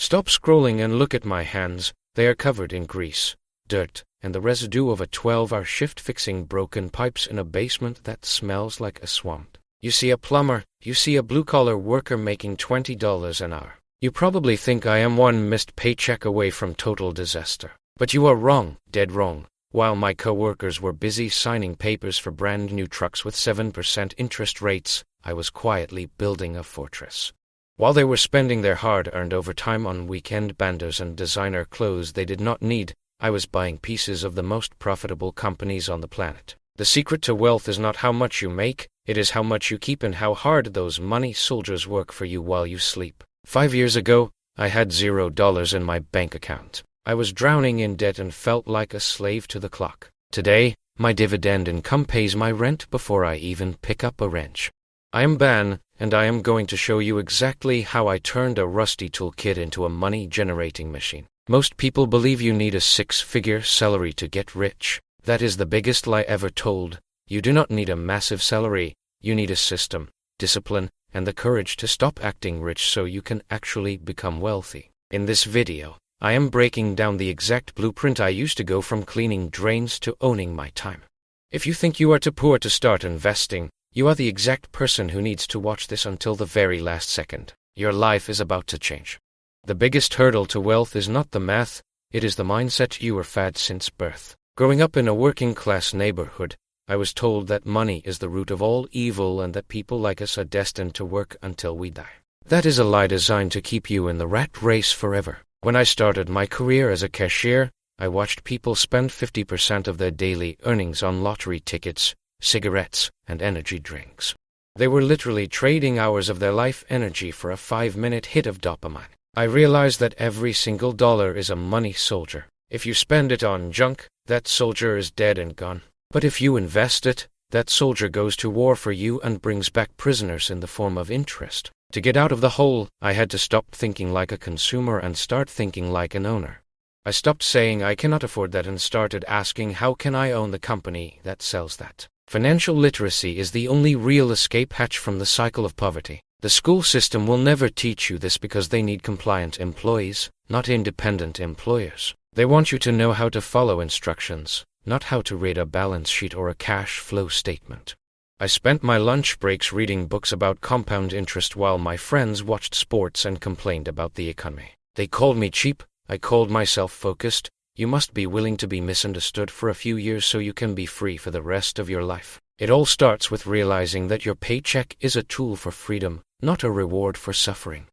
Stop scrolling and look at my hands. They are covered in grease, dirt, and the residue of a 12-hour shift fixing broken pipes in a basement that smells like a swamp. You see a plumber, you see a blue-collar worker making $20 an hour. You probably think I am one missed paycheck away from total disaster. But you are wrong, dead wrong. While my co-workers were busy signing papers for brand new trucks with 7% interest rates, I was quietly building a fortress. While they were spending their hard-earned overtime on weekend benders and designer clothes they did not need, I was buying pieces of the most profitable companies on the planet. The secret to wealth is not how much you make, it is how much you keep and how hard those money soldiers work for you while you sleep. 5 years ago, I had $0 in my bank account. I was drowning in debt and felt like a slave to the clock. Today, my dividend income pays my rent before I even pick up a wrench. I am Ben, and I am going to show you exactly how I turned a rusty toolkit into a money-generating machine. Most people believe you need a 6-figure salary to get rich. That is the biggest lie ever told. You do not need a massive salary. You need a system, discipline, and the courage to stop acting rich so you can actually become wealthy. In this video, I am breaking down the exact blueprint I used to go from cleaning drains to owning my time. If you think you are too poor to start investing, you are the exact person who needs to watch this until the very last second. Your life is about to change. The biggest hurdle to wealth is not the math, it is the mindset you were fed since birth. Growing up in a working-class neighborhood, I was told that money is the root of all evil and that people like us are destined to work until we die. That is a lie designed to keep you in the rat race forever. When I started my career as a cashier, I watched people spend 50% of their daily earnings on lottery tickets, cigarettes, and energy drinks. They were literally trading hours of their life energy for a 5-minute hit of dopamine. I realized that every single dollar is a money soldier. If you spend it on junk, that soldier is dead and gone. But if you invest it, that soldier goes to war for you and brings back prisoners in the form of interest. To get out of the hole, I had to stop thinking like a consumer and start thinking like an owner. I stopped saying I cannot afford that and started asking how can I own the company that sells that. Financial literacy is the only real escape hatch from the cycle of poverty. The school system will never teach you this because they need compliant employees, not independent employers. They want you to know how to follow instructions, not how to read a balance sheet or a cash flow statement. I spent my lunch breaks reading books about compound interest while my friends watched sports and complained about the economy. They called me cheap, I called myself focused. You must be willing to be misunderstood for a few years so you can be free for the rest of your life. It all starts with realizing that your paycheck is a tool for freedom, not a reward for suffering.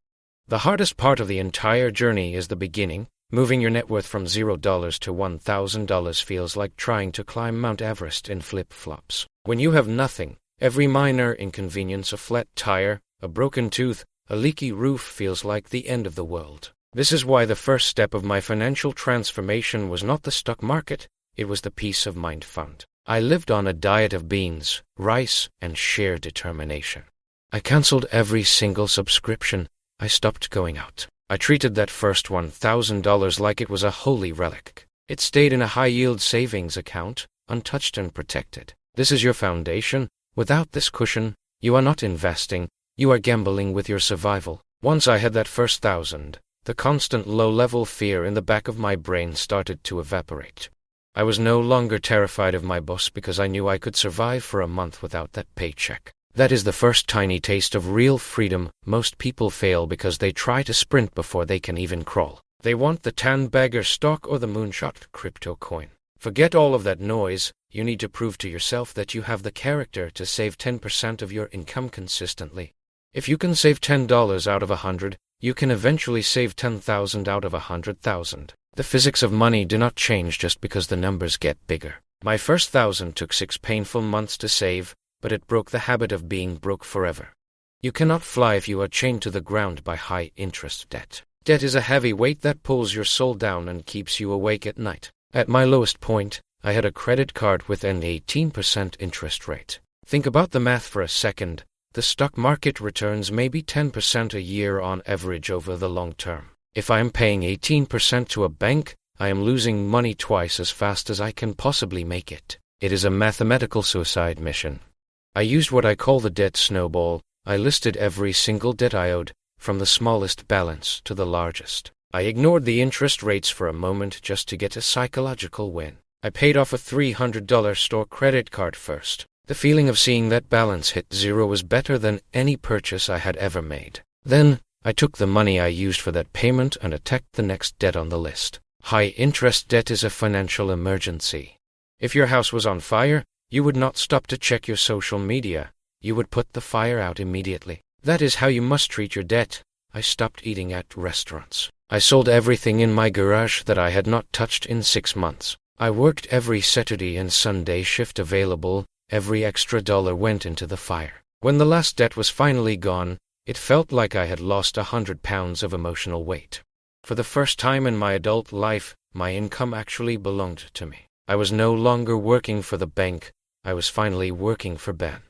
The hardest part of the entire journey is the beginning. Moving your net worth from $0 to $1,000 feels like trying to climb Mount Everest in flip-flops. When you have nothing, every minor inconvenience, a flat tire, a broken tooth, a leaky roof feels like the end of the world. This is why the first step of my financial transformation was not the stock market, it was the peace of mind fund. I lived on a diet of beans, rice, and sheer determination. I canceled every single subscription. I stopped going out. I treated that first $1,000 like it was a holy relic. It stayed in a high-yield savings account, untouched and protected. This is your foundation. Without this cushion, you are not investing, you are gambling with your survival. Once I had that first $1,000, the constant low-level fear in the back of my brain started to evaporate. I was no longer terrified of my boss because I knew I could survive for a month without that paycheck. That is the first tiny taste of real freedom. Most people fail because they try to sprint before they can even crawl. They want the tan-bagger stock or the moonshot crypto coin. Forget all of that noise. You need to prove to yourself that you have the character to save 10% of your income consistently. If you can save $10 out of 100, you can eventually save 10,000 out of 100,000. The physics of money do not change just because the numbers get bigger. My first 1,000 took 6 painful months to save, but it broke the habit of being broke forever. You cannot fly if you are chained to the ground by high-interest debt. Debt is a heavy weight that pulls your soul down and keeps you awake at night. At my lowest point, I had a credit card with an 18% interest rate. Think about the math for a second. The stock market returns maybe 10% a year on average over the long term. If I am paying 18% to a bank, I am losing money twice as fast as I can possibly make it. It is a mathematical suicide mission. I used what I call the debt snowball. I listed every single debt I owed, from the smallest balance to the largest. I ignored the interest rates for a moment just to get a psychological win. I paid off a $300 store credit card first. The feeling of seeing that balance hit zero was better than any purchase I had ever made. Then, I took the money I used for that payment and attacked the next debt on the list. High-interest debt is a financial emergency. If your house was on fire, you would not stop to check your social media. You would put the fire out immediately. That is how you must treat your debt. I stopped eating at restaurants. I sold everything in my garage that I had not touched in 6 months. I worked every Saturday and Sunday shift available. Every extra dollar went into the fire. When the last debt was finally gone, it felt like I had lost 100 pounds of emotional weight. For the first time in my adult life, my income actually belonged to me. I was no longer working for the bank. I was finally working for Ben.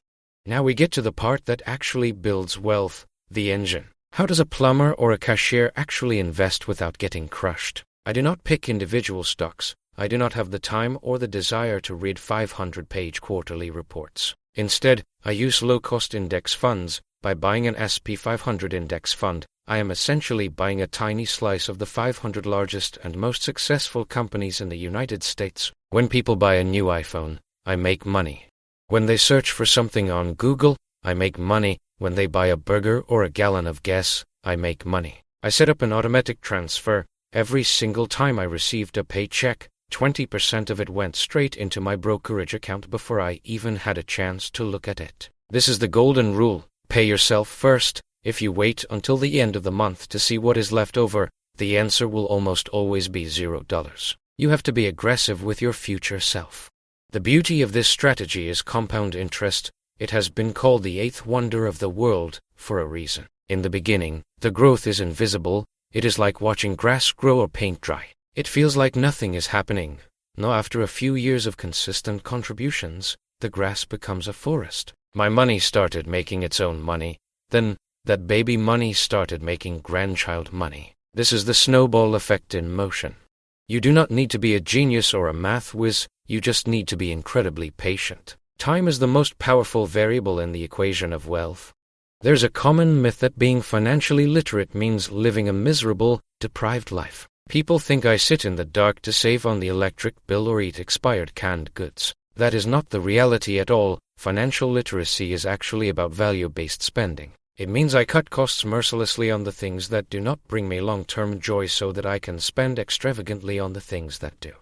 Now we get to the part that actually builds wealth, the engine. How does a plumber or a cashier actually invest without getting crushed? I do not pick individual stocks. I do not have the time or the desire to read 500-page quarterly reports. Instead, I use low-cost index funds. By buying an SP 500 index fund, I am essentially buying a tiny slice of the 500 largest and most successful companies in the United States. When people buy a new iPhone, I make money. When they search for something on Google, I make money. When they buy a burger or a gallon of gas, I make money. I set up an automatic transfer. Every single time I received a paycheck, 20% of it went straight into my brokerage account before I even had a chance to look at it. This is the golden rule. Pay yourself first. If you wait until the end of the month to see what is left over, the answer will almost always be $0. You have to be aggressive with your future self. The beauty of this strategy is compound interest. It has been called the eighth wonder of the world for a reason. In the beginning, the growth is invisible. It is like watching grass grow or paint dry. It feels like nothing is happening. Now, after a few years of consistent contributions, the grass becomes a forest. My money started making its own money. Then, that baby money started making grandchild money. This is the snowball effect in motion. You do not need to be a genius or a math whiz. You just need to be incredibly patient. Time is the most powerful variable in the equation of wealth. There's a common myth that being financially literate means living a miserable, deprived life. People think I sit in the dark to save on the electric bill or eat expired canned goods. That is not the reality at all. Financial literacy is actually about value-based spending. It means I cut costs mercilessly on the things that do not bring me long-term joy so that I can spend extravagantly on the things that do.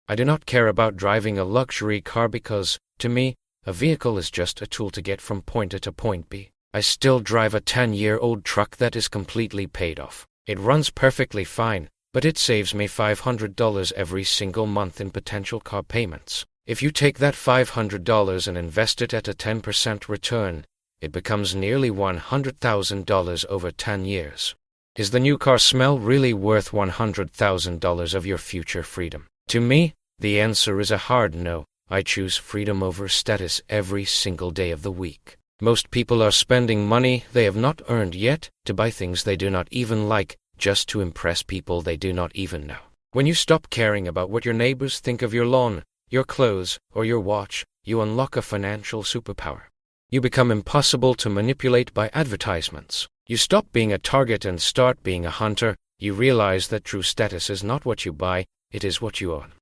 I do not care about driving a luxury car because, to me, a vehicle is just a tool to get from point A to point B. I still drive a 10-year-old truck that is completely paid off. It runs perfectly fine, but it saves me $500 every single month in potential car payments. If you take that $500 and invest it at a 10% return, it becomes nearly $100,000 over 10 years. Is the new car smell really worth $100,000 of your future freedom? To me, the answer is a hard no. I choose freedom over status every single day of the week. Most people are spending money they have not earned yet to buy things they do not even like, just to impress people they do not even know. When you stop caring about what your neighbors think of your lawn, your clothes, or your watch, you unlock a financial superpower. You become impossible to manipulate by advertisements. You stop being a target and start being a hunter. You realize that true status is not what you buy, it is what you own.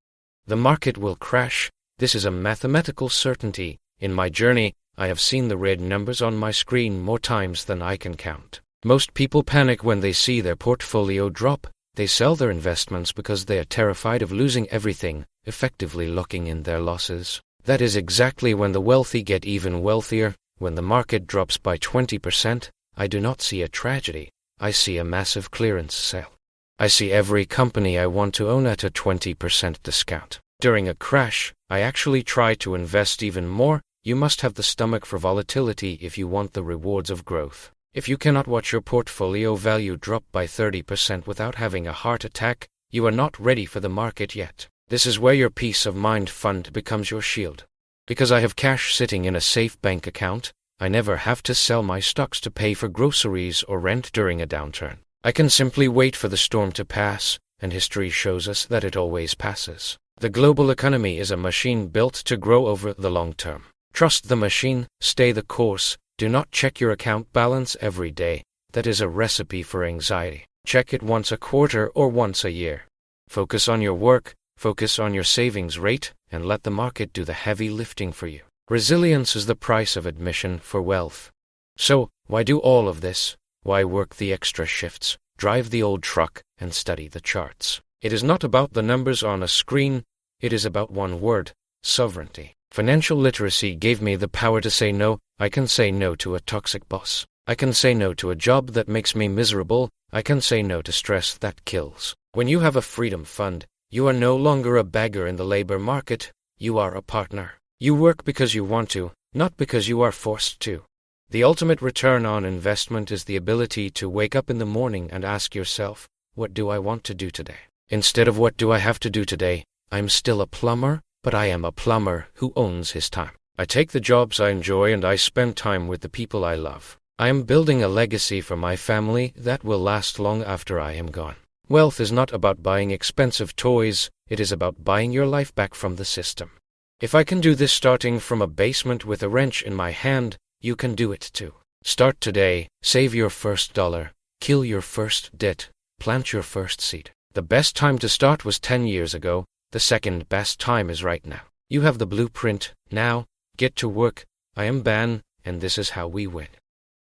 The market will crash. This is a mathematical certainty. In my journey, I have seen the red numbers on my screen more times than I can count. Most people panic when they see their portfolio drop. They sell their investments because they are terrified of losing everything, effectively locking in their losses. That is exactly when the wealthy get even wealthier. When the market drops by 20%, I do not see a tragedy. I see a massive clearance sale. I see every company I want to own at a 20% discount. During a crash, I actually try to invest even more. You must have the stomach for volatility if you want the rewards of growth. If you cannot watch your portfolio value drop by 30% without having a heart attack, you are not ready for the market yet. This is where your peace of mind fund becomes your shield. Because I have cash sitting in a safe bank account, I never have to sell my stocks to pay for groceries or rent during a downturn. I can simply wait for the storm to pass, and history shows us that it always passes. The global economy is a machine built to grow over the long term. Trust the machine, stay the course. Do not check your account balance every day. That is a recipe for anxiety. Check it once a quarter or once a year. Focus on your work, focus on your savings rate, and let the market do the heavy lifting for you. Resilience is the price of admission for wealth. So, why do all of this? Why work the extra shifts, drive the old truck, and study the charts? It is not about the numbers on a screen, it is about one word: sovereignty. Financial literacy gave me the power to say no. I can say no to a toxic boss. I can say no to a job that makes me miserable. I can say no to stress that kills. When you have a freedom fund, you are no longer a beggar in the labor market, you are a partner. You work because you want to, not because you are forced to. The ultimate return on investment is the ability to wake up in the morning and ask yourself, what do I want to do today? Instead of what do I have to do today, I'm still a plumber, but I am a plumber who owns his time. I take the jobs I enjoy and I spend time with the people I love. I am building a legacy for my family that will last long after I am gone. Wealth is not about buying expensive toys, it is about buying your life back from the system. If I can do this starting from a basement with a wrench in my hand, you can do it too. Start today, save your first dollar, kill your first debt, plant your first seed. The best time to start was 10 years ago, the second best time is right now. You have the blueprint, now, get to work. I am Ban, and this is how we win.